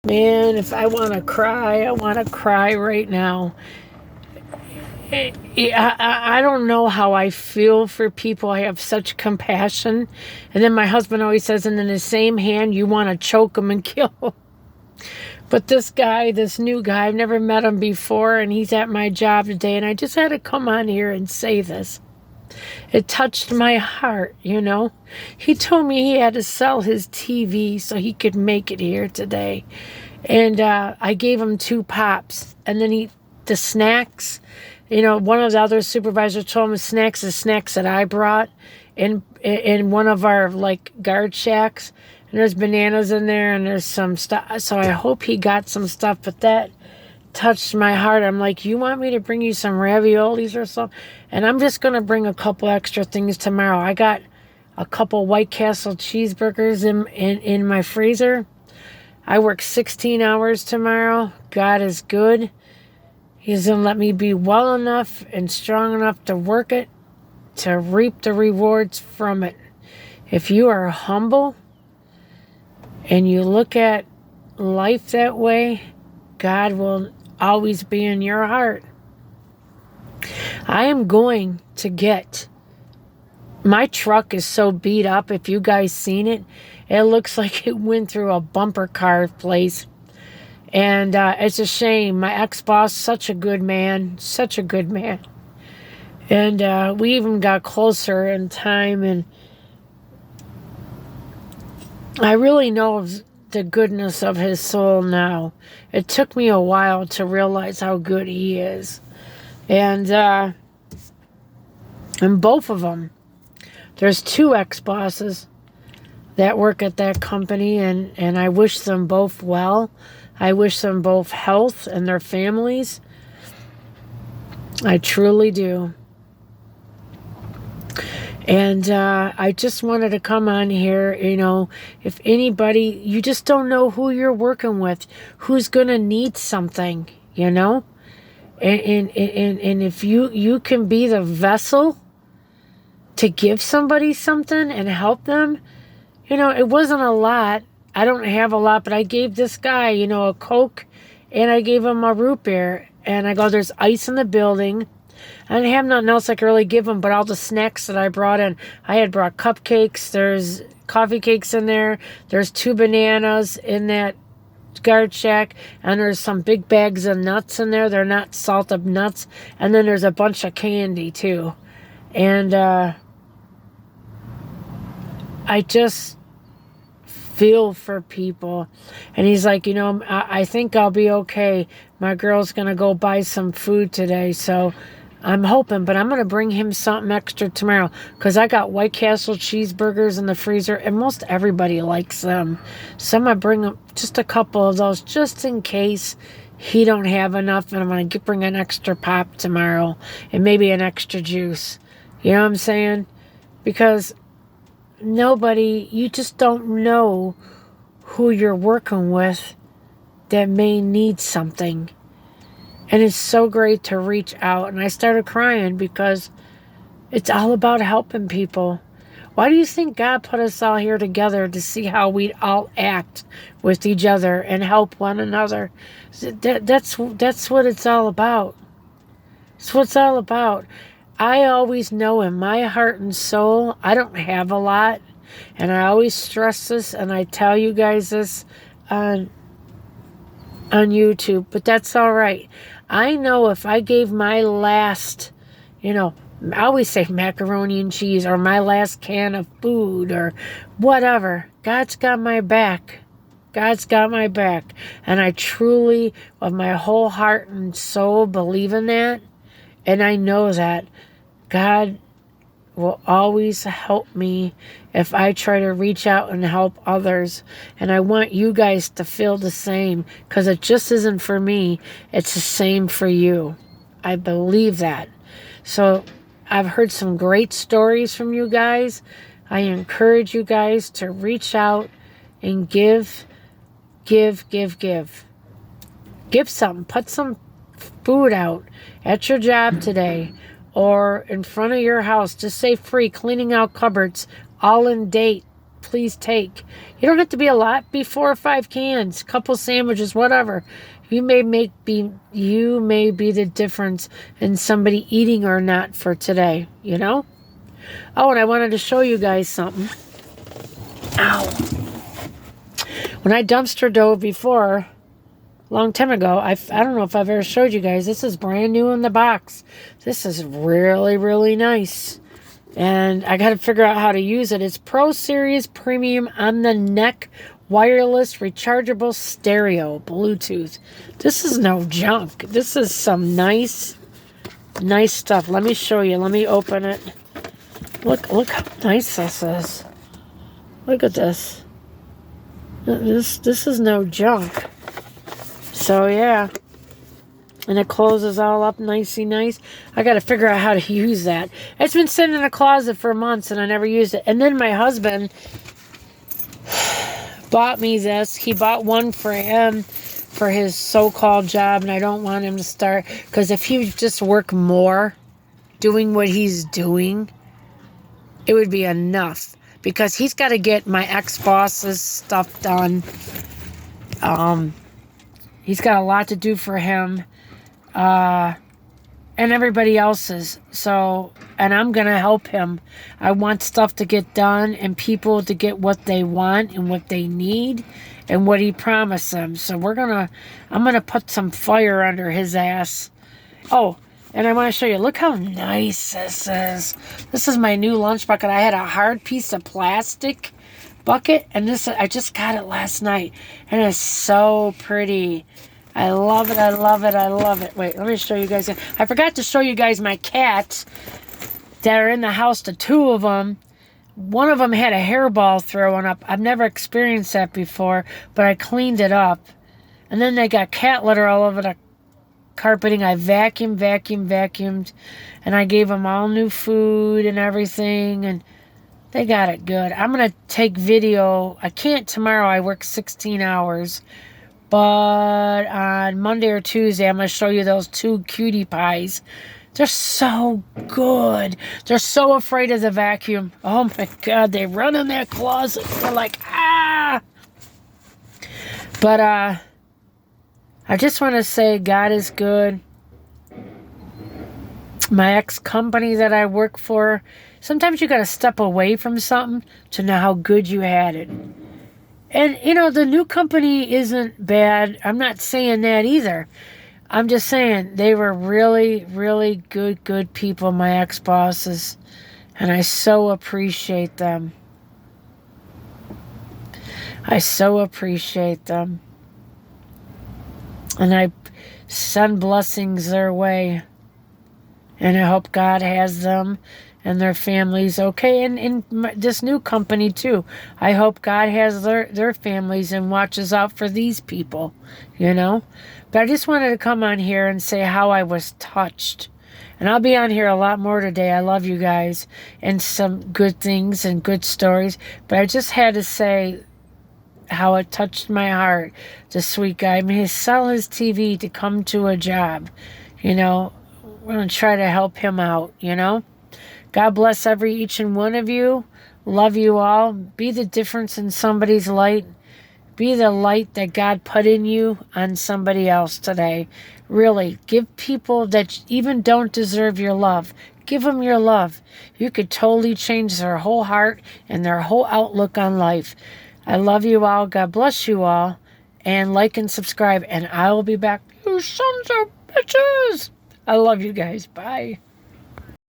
Man, if I want to cry, I want to cry right now. I don't know how I feel for people. I have such compassion. And then my husband always says, and in the same hand, you want to choke them and kill them. But this guy, this new guy, I've never met him before, and he's at my job today, and I just had to come on here and say this. It touched my heart, you know. He told me he had to sell his TV so he could make it here today. And I gave him 2 pops. And then the snacks, you know, one of the other supervisors told him snacks that I brought in one of our, like, guard shacks. And there's bananas in there and there's some stuff. So I hope he got some stuff, but that touched my heart. I'm like, you want me to bring you some raviolis or something? And I'm just going to bring a couple extra things tomorrow. I got a couple White Castle cheeseburgers in my freezer. I work 16 hours tomorrow. God is good. He's going to let me be well enough and strong enough to work it, to reap the rewards from it. If you are humble and you look at life that way, God will always be in your heart. I am going to get, my truck is so beat up. If you guys seen it, it looks like it went through a bumper car place. And it's a shame. My ex-boss, such a good man. And we even got closer in time. And I really know the goodness of his soul now. It took me a while to realize how good he is. And both of them, there's 2 ex-bosses that work at that company, and I wish them both well. I wish them both health and their families. I truly do. And I just wanted to come on here, you know, if anybody, you just don't know who you're working with, who's going to need something, you know? And if you can be the vessel to give somebody something and help them, you know, it wasn't a lot. I don't have a lot, but I gave this guy, you know, a Coke, and I gave him a root beer. And I go, there's ice in the building. I didn't have nothing else I could really give him, but all the snacks that I brought in. I had brought cupcakes. There's coffee cakes in there. There's 2 bananas in that guard shack. And there's some big bags of nuts in there. They're not salted nuts. And then there's a bunch of candy, too. And I just feel for people. And he's like, you know, I think I'll be okay. My girl's going to go buy some food today. So I'm hoping, but I'm going to bring him something extra tomorrow because I got White Castle cheeseburgers in the freezer and most everybody likes them. So I'm going to bring him just a couple of those just in case he don't have enough, and I'm going to bring an extra pop tomorrow and maybe an extra juice. You know what I'm saying? Because nobody, you just don't know who you're working with that may need something. And it's so great to reach out. And I started crying because it's all about helping people. Why do you think God put us all here together to see how we all act with each other and help one another? That's what it's all about. It's what it's all about. I always know in my heart and soul, I don't have a lot. And I always stress this, and I tell you guys this on YouTube, but that's all right. I know if I gave my last, you know, I always say macaroni and cheese, or my last can of food, or whatever, God's got my back. God's got my back. And I truly, with my whole heart and soul, believe in that. And I know that God will always help me if I try to reach out and help others. And I want you guys to feel the same, because it just isn't for me. It's the same for you. I believe that. So I've heard some great stories from you guys. I encourage you guys to reach out and give. Give something. Put some food out at your job today, or in front of your house. Just say free, cleaning out cupboards, all in date. please take. You don't have to be a lot. Be 4 or 5 cans, couple sandwiches, whatever. You may be the difference in somebody eating or not for today, you know? Oh, and I wanted to show you guys something. Ow. When I dumpster dove before, a long time ago, I don't know if I've ever showed you guys. This is brand new in the box. This is really, really nice. And I got to figure out how to use it. It's Pro Series Premium on the Neck Wireless Rechargeable Stereo Bluetooth. This is no junk. This is some nice stuff. Let me show you. Let me open it. Look how nice this is. Look at this. This is no junk. So yeah. And it closes all up nicey nice. I got to figure out how to use that. It's been sitting in a closet for months and I never used it. And then my husband bought me this. He bought one for him for his so-called job. And I don't want him to start. Because if he would just work more doing what he's doing, it would be enough. Because he's got to get my ex-boss's stuff done. He's got a lot to do for him. And everybody else's. So, and I'm going to help him. I want stuff to get done and people to get what they want and what they need and what he promised them. So I'm going to put some fire under his ass. Oh, and I want to show you, look how nice this is. This is my new lunch bucket. I had a hard piece of plastic bucket and this, I just got it last night and it's so pretty. I love it, I love it, I love it. Wait, let me show you guys. I forgot to show you guys my cats that are in the house, the 2 of them. One of them had a hairball throwing up. I've never experienced that before, but I cleaned it up. And then they got cat litter all over the carpeting. I vacuumed, and I gave them all new food and everything, and they got it good. I'm going to take video. I can't tomorrow. I work 16 hours. But on Monday or Tuesday, I'm going to show you those 2 cutie pies. They're so good. They're so afraid of the vacuum. Oh my God, they run in that closet. They're like, ah! But I just want to say God is good. My ex-company that I work for, sometimes you got to step away from something to know how good you had it. And, you know, the new company isn't bad. I'm not saying that either. I'm just saying they were really, really good people, my ex-bosses. And I so appreciate them. I so appreciate them. And I send blessings their way. And I hope God has them and their families okay. And in this new company too, I hope God has their families and watches out for these people, you know. But I just wanted to come on here and say how I was touched. And I'll be on here a lot more today. I love you guys and some good things and good stories. But I just had to say how it touched my heart. The sweet guy, I mean, he sell his TV to come to a job, you know. We're going to try to help him out, you know. God bless each and one of you. Love you all. Be the difference in somebody's light. Be the light that God put in you on somebody else today. Really, give people that even don't deserve your love. Give them your love. You could totally change their whole heart and their whole outlook on life. I love you all. God bless you all. And like and subscribe. And I will be back. You sons of bitches. I love you guys. Bye.